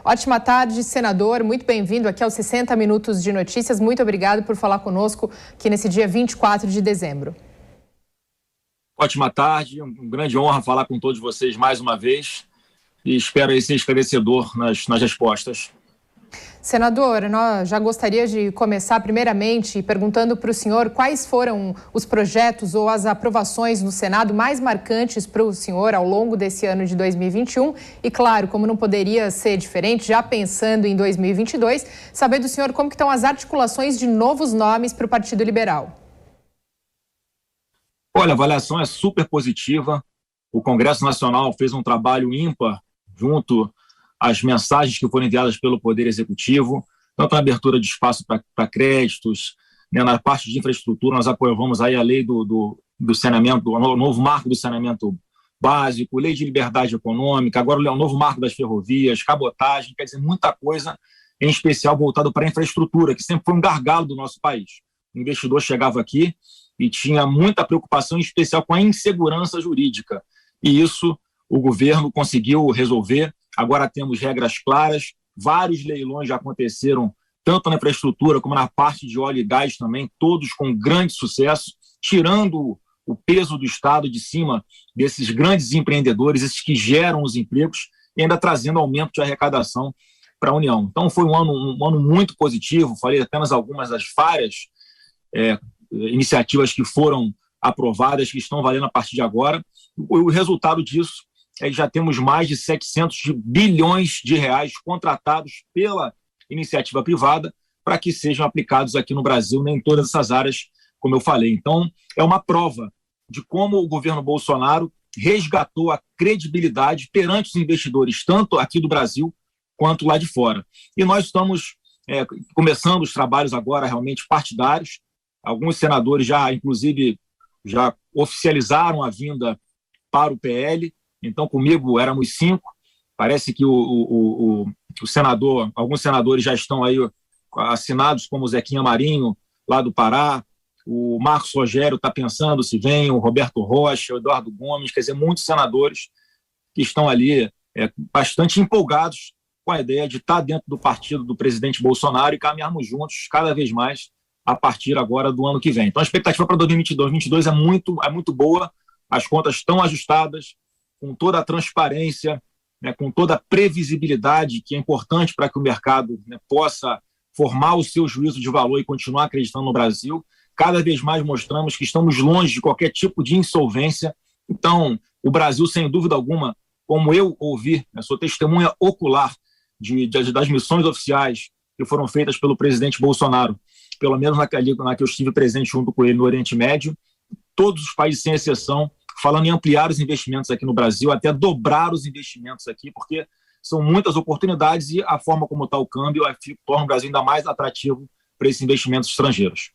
Ótima tarde, senador. Muito bem-vindo aqui aos 60 Minutos de Notícias. Muito obrigado por falar conosco aqui nesse dia 24 de dezembro. Ótima tarde, uma grande honra falar com todos vocês mais uma vez e espero aí ser esclarecedor nas respostas. Senador, eu já gostaria de começar primeiramente perguntando para o senhor quais foram os projetos ou as aprovações no Senado mais marcantes para o senhor ao longo desse ano de 2021 e, claro, como não poderia ser diferente, já pensando em 2022, saber do senhor como que estão as articulações de novos nomes para o Partido Liberal. Olha, a avaliação é super positiva. O Congresso Nacional fez um trabalho ímpar junto às mensagens que foram enviadas pelo Poder Executivo, tanto na abertura de espaço para créditos, né, na parte de infraestrutura. Nós apoiamos aí a lei do saneamento, o novo marco do saneamento básico, lei de liberdade econômica, agora o novo marco das ferrovias, cabotagem, quer dizer, muita coisa, em especial voltado para a infraestrutura, que sempre foi um gargalo do nosso país. O investidor chegava aqui e tinha muita preocupação, em especial com a insegurança jurídica. E isso o governo conseguiu resolver. Agora temos regras claras, vários leilões já aconteceram, tanto na infraestrutura como na parte de óleo e gás também, todos com grande sucesso, tirando o peso do Estado de cima desses grandes empreendedores, esses que geram os empregos, e ainda trazendo aumento de arrecadação para a União. Então foi um ano muito positivo, falei apenas algumas das várias iniciativas que foram aprovadas, que estão valendo a partir de agora. O resultado disso é que já temos mais de 700 bilhões de reais contratados pela iniciativa privada para que sejam aplicados aqui no Brasil, em todas essas áreas, como eu falei. Então, é uma prova de como o governo Bolsonaro resgatou a credibilidade perante os investidores, tanto aqui do Brasil quanto lá de fora. E nós estamos começando os trabalhos agora realmente partidários. Alguns senadores inclusive, já oficializaram a vinda para o PL. Então, comigo éramos 5. Parece que alguns senadores já estão aí assinados, como o Zequinha Marinho, lá do Pará. O Marcos Rogério está pensando se vem, o Roberto Rocha, o Eduardo Gomes, quer dizer, muitos senadores que estão ali bastante empolgados com a ideia de estar dentro do partido do presidente Bolsonaro e caminharmos juntos cada vez mais a partir agora do ano que vem. Então, a expectativa para 2022 é muito boa, as contas estão ajustadas, com toda a transparência, né, com toda a previsibilidade que é importante para que o mercado, né, possa formar o seu juízo de valor e continuar acreditando no Brasil. Cada vez mais mostramos que estamos longe de qualquer tipo de insolvência. Então, o Brasil, sem dúvida alguma, como eu ouvi, né, sou testemunha ocular das missões oficiais que foram feitas pelo presidente Bolsonaro, pelo menos na que eu estive presente junto com ele no Oriente Médio, todos os países, sem exceção, falando em ampliar os investimentos aqui no Brasil, até dobrar os investimentos aqui, porque são muitas oportunidades e a forma como está o câmbio torna o Brasil ainda mais atrativo para esses investimentos estrangeiros.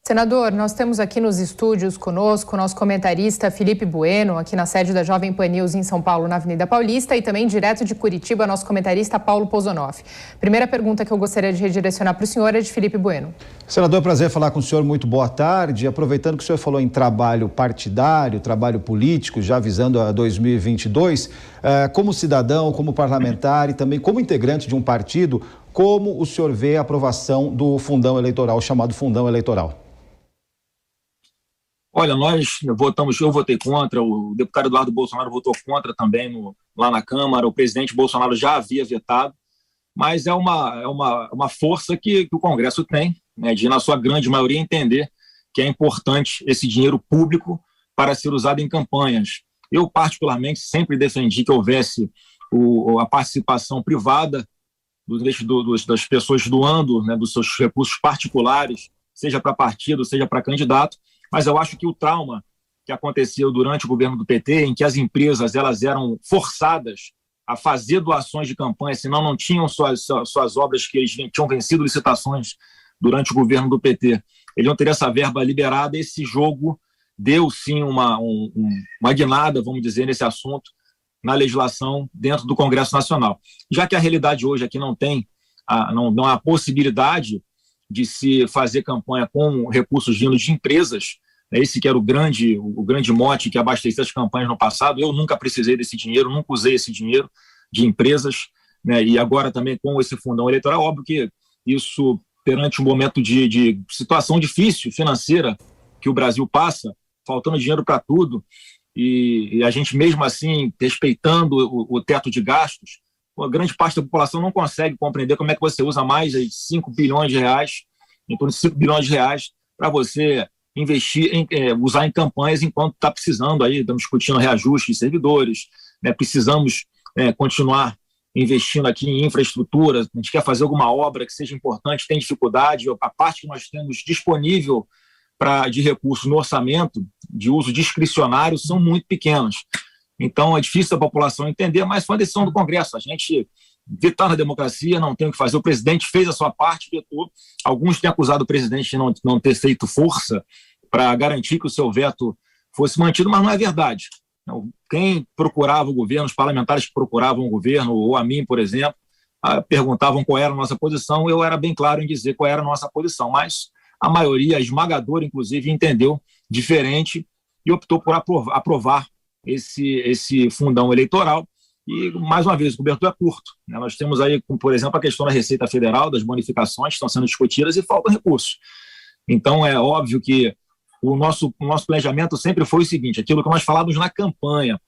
Senador, nós temos aqui nos estúdios conosco o nosso comentarista Felipe Bueno, aqui na sede da Jovem Pan News em São Paulo, na Avenida Paulista, e também direto de Curitiba, nosso comentarista Paulo Pozonoff. Primeira pergunta que eu gostaria de redirecionar para o senhor é de Felipe Bueno. Senador, prazer falar com o senhor, muito boa tarde. Aproveitando que o senhor falou em trabalho partidário, trabalho político, já visando a 2022, como cidadão, como parlamentar e também como integrante de um partido, como o senhor vê a aprovação do fundão eleitoral, chamado fundão eleitoral? Olha, eu votei contra, o deputado Eduardo Bolsonaro votou contra também lá na Câmara, o presidente Bolsonaro já havia vetado, mas é uma força que o Congresso tem, né, de, na sua grande maioria, entender que é importante esse dinheiro público para ser usado em campanhas. Eu, particularmente, sempre defendi que houvesse a participação privada das pessoas doando, né, dos seus recursos particulares, seja para partido, seja para candidato. Mas eu acho que o trauma que aconteceu durante o governo do PT, em que as empresas elas eram forçadas a fazer doações de campanha, senão não tinham suas obras que eles tinham vencido licitações durante o governo do PT. Eles não teriam essa verba liberada. Esse jogo deu, sim, uma guinada, vamos dizer, nesse assunto, na legislação dentro do Congresso Nacional. Já que a realidade hoje aqui não há a possibilidade de se fazer campanha com recursos vindos de empresas, esse que era o grande mote que abastecia as campanhas no passado. Eu nunca precisei desse dinheiro, nunca usei esse dinheiro de empresas, né, e agora também com esse fundão eleitoral, óbvio que isso, perante um momento de situação difícil financeira que o Brasil passa, faltando dinheiro para tudo, e a gente mesmo assim, respeitando o teto de gastos, a grande parte da população não consegue compreender como é que você usa mais de 5 bilhões de reais, em torno de 5 bilhões de reais, para você investir, usar em campanhas enquanto está precisando, aí estamos discutindo reajuste de servidores, né, precisamos continuar investindo aqui em infraestrutura, a gente quer fazer alguma obra que seja importante, tem dificuldade, a parte que nós temos disponível de recursos no orçamento, de uso discricionário, são muito pequenos. Então é difícil a população entender, mas foi uma decisão do Congresso. A gente vetar na democracia, não tem o que fazer. O presidente fez a sua parte, vetou. Alguns têm acusado o presidente de não ter feito força para garantir que o seu veto fosse mantido, mas não é verdade. Quem procurava o governo, os parlamentares que procuravam o governo, ou a mim, por exemplo, perguntavam qual era a nossa posição, eu era bem claro em dizer qual era a nossa posição, mas a maioria, a esmagadora, inclusive, entendeu diferente e optou por aprovar esse fundão eleitoral. E, mais uma vez, o cobertor é curto, né? Nós temos aí, por exemplo, a questão da Receita Federal, das bonificações que estão sendo discutidas e faltam recursos. Então, é óbvio que o nosso planejamento sempre foi o seguinte, aquilo que nós falávamos na campanha,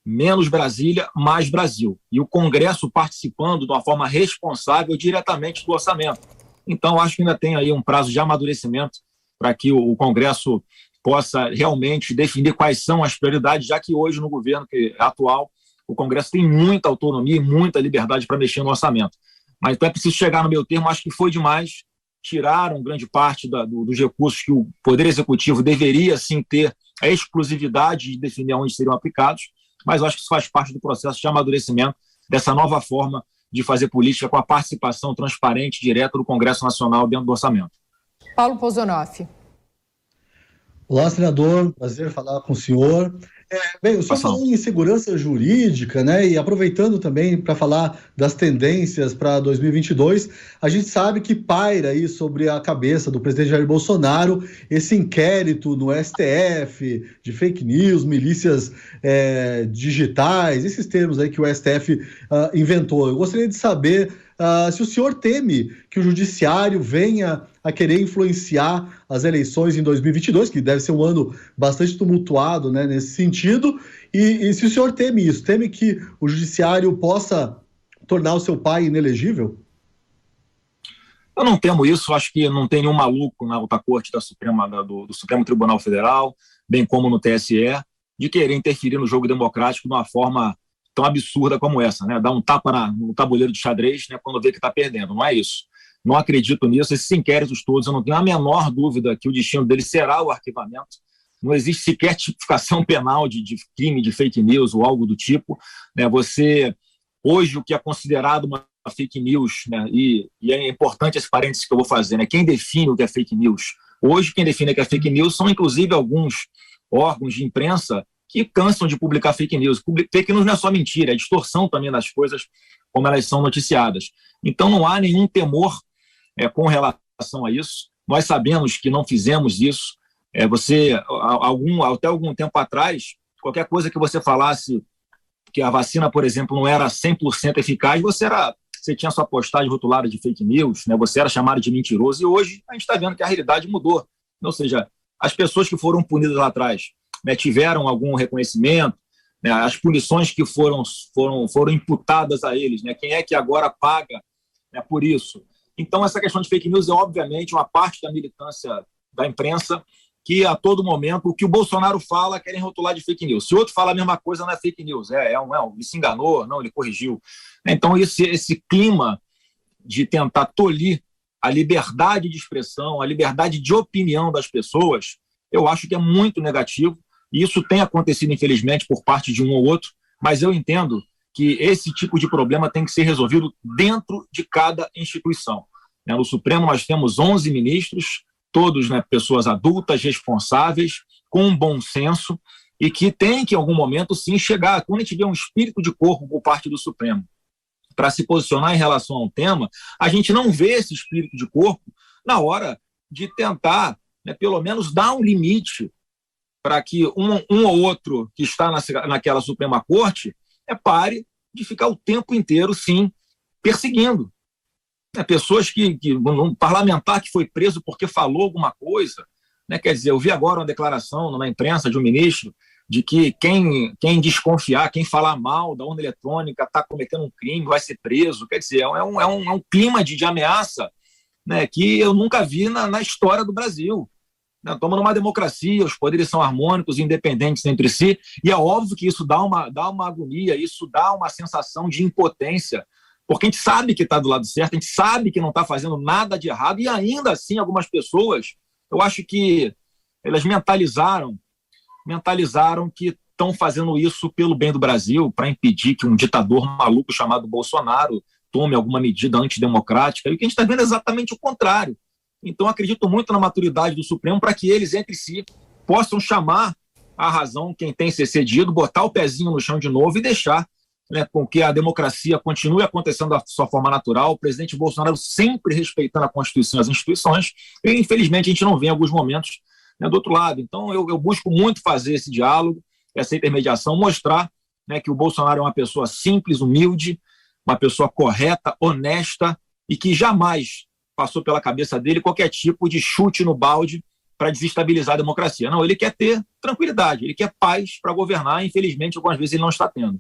menos Brasília, mais Brasil. E o Congresso participando de uma forma responsável diretamente do orçamento. Então, acho que ainda tem aí um prazo de amadurecimento para que o Congresso possa realmente definir quais são as prioridades, já que hoje no governo atual o Congresso tem muita autonomia e muita liberdade para mexer no orçamento. Mas então é preciso chegar no meio termo, acho que foi demais, tiraram grande parte dos recursos que o Poder Executivo deveria sim ter a exclusividade de definir onde seriam aplicados, mas acho que isso faz parte do processo de amadurecimento dessa nova forma de fazer política com a participação transparente e direta do Congresso Nacional dentro do orçamento. Paulo Pozonoff. Olá, senador, prazer falar com o senhor. Bem, o senhor falou em segurança jurídica, né? E aproveitando também para falar das tendências para 2022, a gente sabe que paira aí sobre a cabeça do presidente Jair Bolsonaro esse inquérito no STF de fake news, milícias digitais, esses termos aí que o STF inventou. Eu gostaria de saber se o senhor teme que o judiciário venha a querer influenciar as eleições em 2022, que deve ser um ano bastante tumultuado, né, nesse sentido, e se o senhor teme isso, teme que o judiciário possa tornar o seu pai inelegível? Eu não temo isso, acho que não tem nenhum maluco na alta corte do Supremo Tribunal Federal, bem como no TSE, de querer interferir no jogo democrático de uma forma tão absurda como essa, né? Dar um tapa no tabuleiro de xadrez, né, quando vê que está perdendo. Não é isso. Não acredito nisso. Esses inquéritos todos, eu não tenho a menor dúvida que o destino deles será o arquivamento. Não existe sequer tipificação penal de crime de fake news ou algo do tipo, né? Hoje, o que é considerado uma fake news, né, e é importante esse parênteses que eu vou fazer, né? Quem define o que é fake news? Hoje, quem define o que é fake news são, inclusive, alguns órgãos de imprensa que cansam de publicar fake news. Fake news não é só mentira, é distorção também das coisas como elas são noticiadas. Então não há nenhum temor com relação a isso. Nós sabemos que não fizemos isso. Até algum tempo atrás, qualquer coisa que você falasse que a vacina, por exemplo, não era 100% eficaz, você tinha sua postagem rotulada de fake news, né? Você era chamado de mentiroso, e hoje a gente está vendo que a realidade mudou. Ou seja, as pessoas que foram punidas lá atrás, né, tiveram algum reconhecimento, né, as punições que foram imputadas a eles, né, quem é que agora paga, né, por isso. Então, essa questão de fake news é, obviamente, uma parte da militância da imprensa que, a todo momento, o que o Bolsonaro fala, querem rotular de fake news. Se o outro fala a mesma coisa, não é fake news, ele se enganou, não, ele corrigiu. Então, esse clima de tentar tolir a liberdade de expressão, a liberdade de opinião das pessoas, eu acho que é muito negativo. E isso tem acontecido, infelizmente, por parte de um ou outro, mas eu entendo que esse tipo de problema tem que ser resolvido dentro de cada instituição. No Supremo nós temos 11 ministros, todos, né, pessoas adultas, responsáveis, com bom senso, e que tem que, em algum momento, sim, chegar, quando a gente vê um espírito de corpo por parte do Supremo, para se posicionar em relação ao tema, a gente não vê esse espírito de corpo na hora de tentar, né, pelo menos, dar um limite para que um ou outro que está naquela Suprema Corte pare de ficar o tempo inteiro, sim, perseguindo. Pessoas um parlamentar que foi preso porque falou alguma coisa, né? Quer dizer, eu vi agora uma declaração na imprensa de um ministro de que quem desconfiar, quem falar mal da urna eletrônica está cometendo um crime, vai ser preso. Quer dizer, é um clima de ameaça, né, que eu nunca vi na história do Brasil. Estamos numa democracia, os poderes são harmônicos, independentes entre si, e é óbvio que isso dá uma agonia, isso dá uma sensação de impotência, porque a gente sabe que está do lado certo, a gente sabe que não está fazendo nada de errado, e ainda assim algumas pessoas, eu acho que elas mentalizaram que estão fazendo isso pelo bem do Brasil, para impedir que um ditador maluco chamado Bolsonaro tome alguma medida antidemocrática, e o que a gente está vendo é exatamente o contrário. Então, acredito muito na maturidade do Supremo para que eles, entre si, possam chamar a razão quem tem se excedido, botar o pezinho no chão de novo e deixar, né, com que a democracia continue acontecendo da sua forma natural, o presidente Bolsonaro sempre respeitando a Constituição e as instituições, e, infelizmente, a gente não vê em alguns momentos, né, do outro lado. Então, eu busco muito fazer esse diálogo, essa intermediação, mostrar, né, que o Bolsonaro é uma pessoa simples, humilde, uma pessoa correta, honesta, e que jamais passou pela cabeça dele qualquer tipo de chute no balde para desestabilizar a democracia. Não, ele quer ter tranquilidade, ele quer paz para governar, infelizmente, algumas vezes ele não está tendo.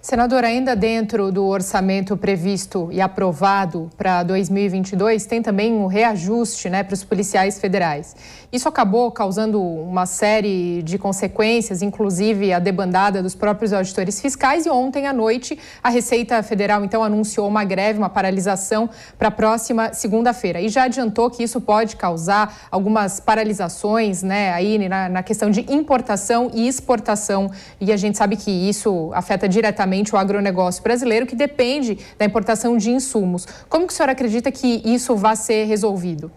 Senador, ainda dentro do orçamento previsto e aprovado para 2022, tem também um reajuste, né, para os policiais federais. Isso acabou causando uma série de consequências, inclusive a debandada dos próprios auditores fiscais, e ontem à noite a Receita Federal, então, anunciou uma greve, uma paralisação para a próxima segunda-feira. E já adiantou que isso pode causar algumas paralisações, né, aí na questão de importação e exportação, e a gente sabe que isso afeta diretamente o agronegócio brasileiro, que depende da importação de insumos. Como que o senhor acredita que isso vai ser resolvido?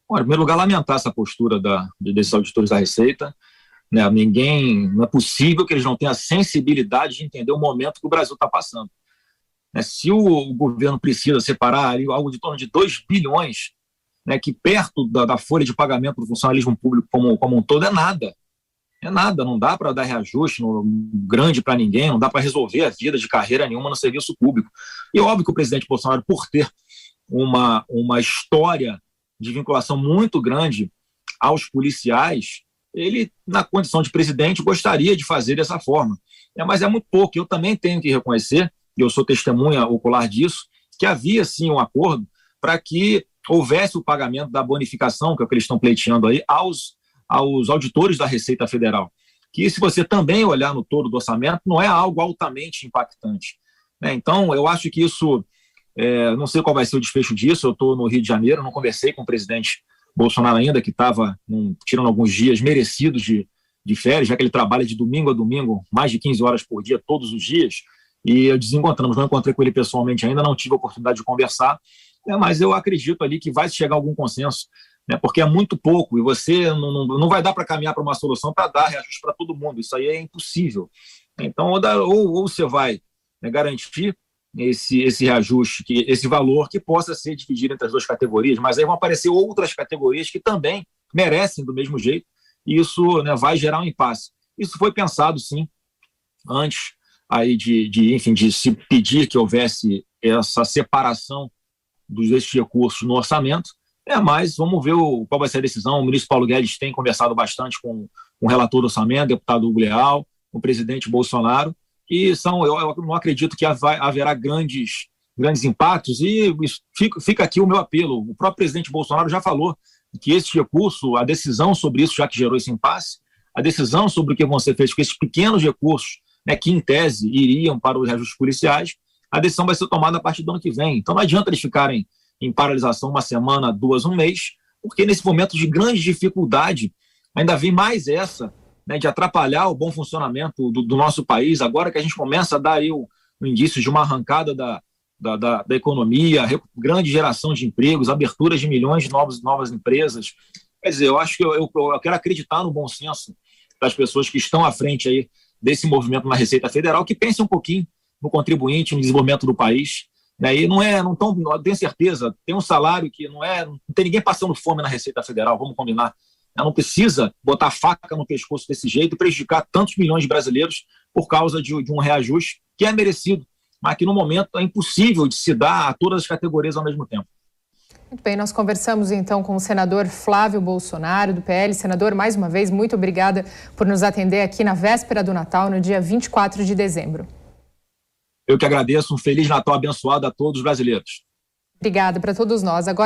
Olha, em primeiro lugar, lamentar essa postura desses auditores da Receita. Né? Não é possível que eles não tenham a sensibilidade de entender o momento que o Brasil está passando. Né? Se o governo precisa separar ali algo de torno de 2 bilhões, né, que perto da folha de pagamento do funcionalismo público como um todo é nada. É nada, não dá para dar reajuste grande para ninguém, não dá para resolver a vida de carreira nenhuma no serviço público. E é óbvio que o presidente Bolsonaro, por ter uma história de vinculação muito grande aos policiais, ele, na condição de presidente, gostaria de fazer dessa forma. Mas é muito pouco. Eu também tenho que reconhecer, e eu sou testemunha ocular disso, que havia sim um acordo para que houvesse o pagamento da bonificação, que é o que eles estão pleiteando aí, aos auditores da Receita Federal, que, se você também olhar no todo do orçamento, não é algo altamente impactante. Né? Então, eu acho que isso, não sei qual vai ser o desfecho disso, eu estou no Rio de Janeiro, não conversei com o presidente Bolsonaro ainda, que estava tirando alguns dias merecidos de férias, já que ele trabalha de domingo a domingo, mais de 15 horas por dia, todos os dias, e desencontramos, não encontrei com ele pessoalmente ainda, não tive a oportunidade de conversar, mas eu acredito ali que vai chegar a algum consenso, né, porque é muito pouco, e você não vai dar para caminhar para uma solução para dar reajuste para todo mundo, isso aí é impossível. Então, ou você vai, né, garantir esse reajuste, esse valor que possa ser dividido entre as duas categorias, mas aí vão aparecer outras categorias que também merecem do mesmo jeito, e isso, né, vai gerar um impasse. Isso foi pensado, sim, antes aí enfim, de se pedir que houvesse essa separação desses recursos no orçamento, mas vamos ver qual vai ser a decisão. O ministro Paulo Guedes tem conversado bastante com o relator do orçamento, o deputado Hugo Leal, o presidente Bolsonaro, e eu não acredito que haverá grandes impactos, e fica aqui o meu apelo. O próprio presidente Bolsonaro já falou que esse recurso, a decisão sobre isso, já que gerou esse impasse, a decisão sobre o que vão ser feitos com esses pequenos recursos, né, que em tese iriam para os reajustes policiais, a decisão vai ser tomada a partir do ano que vem. Então não adianta eles ficarem em paralisação uma semana, 2, um mês, porque nesse momento de grande dificuldade ainda vem mais essa, né, de atrapalhar o bom funcionamento do nosso país, agora que a gente começa a dar aí o indício de uma arrancada da economia, grande geração de empregos, abertura de milhões de novas empresas. Quer dizer, eu acho que eu quero acreditar no bom senso das pessoas que estão à frente aí desse movimento na Receita Federal, que pensem um pouquinho no contribuinte, no desenvolvimento do país, né? E não tenho certeza, tem um salário que não tem ninguém passando fome na Receita Federal, vamos combinar. Ela não precisa botar faca no pescoço desse jeito e prejudicar tantos milhões de brasileiros por causa de um reajuste que é merecido, mas que no momento é impossível de se dar a todas as categorias ao mesmo tempo. Muito bem, nós conversamos então com o senador Flávio Bolsonaro, do PL. Senador, mais uma vez, muito obrigada por nos atender aqui na véspera do Natal, no dia 24 de dezembro. Eu que agradeço, um Feliz Natal abençoado a todos os brasileiros. Obrigada para todos nós. Agora